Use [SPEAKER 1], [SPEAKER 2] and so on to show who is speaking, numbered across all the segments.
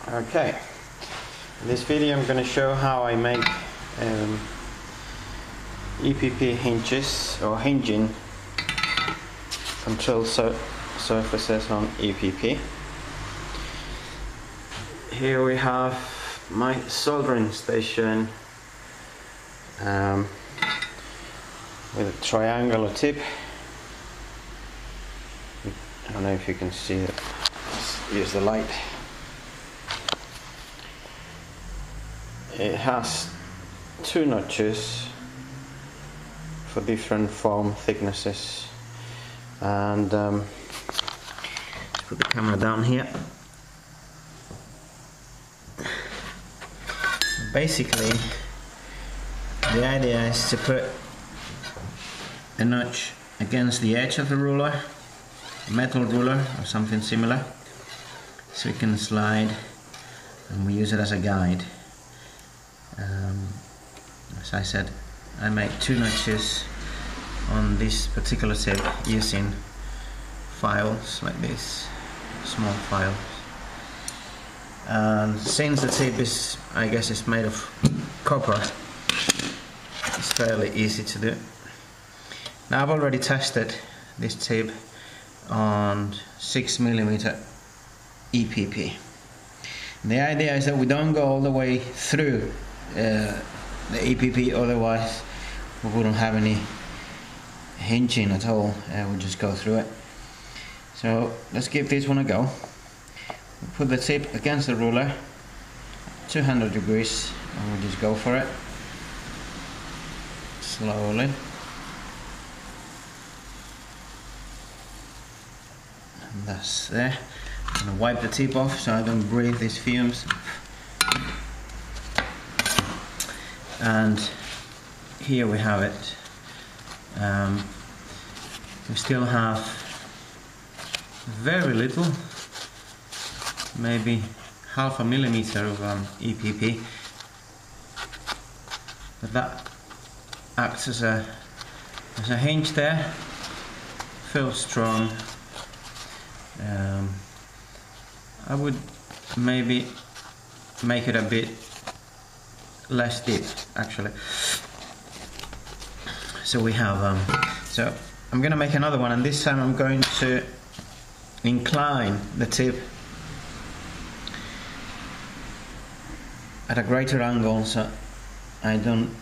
[SPEAKER 1] Okay, in this video I'm going to show how I make EPP hinges or hinging control surfaces on EPP. Here we have my soldering station with a triangular tip. I don't know if you can see it. Let's use the light. It has two notches for different foam thicknesses, and let's put the camera down here. Basically, the idea is to put a notch against the edge of the ruler, a metal ruler or something similar, so you can slide, and we use it as a guide. As I said, I make two notches on this particular tip using files like this, small files. And since the tip is, I guess, it's made of copper, it's fairly easy to do. Now I've already tested this tip on 6mm EPP. The idea is that we don't go all the way through the EPP, otherwise we wouldn't have any hinging at all, we'll just go through it. So let's give this one a go. We'll put the tip against the ruler, 200 degrees, and we'll just go for it slowly. And that's there. I'm going to wipe the tip off so I don't breathe these fumes. And here we have it. We still have very little, maybe 0.5 millimeter of EPP, but that acts as a hinge there. Feels strong. I would maybe make it a bit less deep, actually. So we have so I'm gonna make another one, and this time I'm going to incline the tip at a greater angle so I don't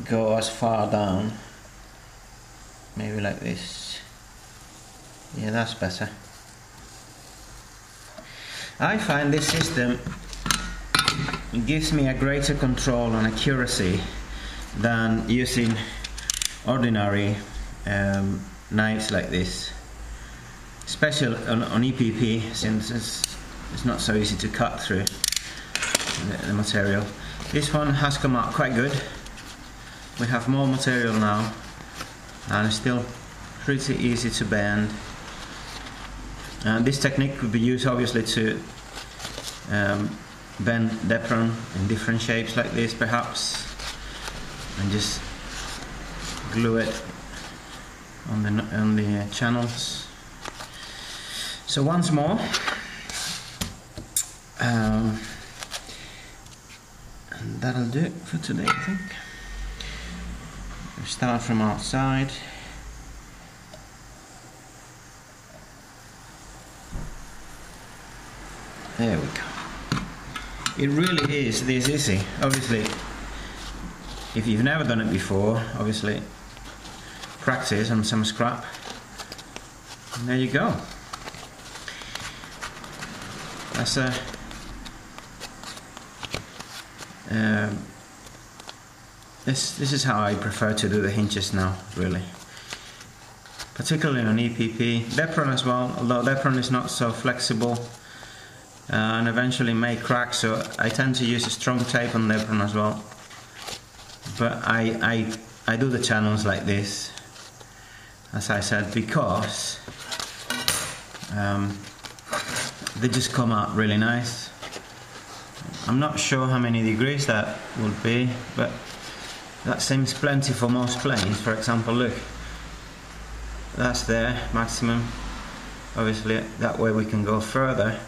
[SPEAKER 1] go as far down. Maybe like this. Yeah, that's better. I find this system gives me a greater control and accuracy than using ordinary knives like this, especially on EPP, since it's not so easy to cut through the material. This one has come out quite good. We have more material now, and it's still pretty easy to bend. And this technique could be used obviously to bend Depron in different shapes like this, perhaps, and just glue it on the channels. So once more, and that'll do it for today, I think. We'll start from outside. There we go. It really is this easy. Obviously, if you've never done it before, obviously practice on some scrap, and there you go. That's this is how I prefer to do the hinges now, really. Particularly on EPP, Depron as well, although Depron is not so flexible and eventually may crack, so I tend to use a strong tape on Depron as well. But I do the channels like this, as I said, because they just come out really nice. I'm not sure how many degrees that would be, but that seems plenty for most planes. For example, look, that's there, maximum. Obviously that way we can go further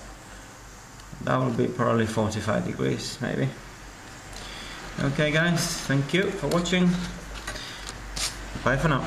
[SPEAKER 1] that will be probably 45 degrees maybe. Okay guys, thank you for watching. Bye for now.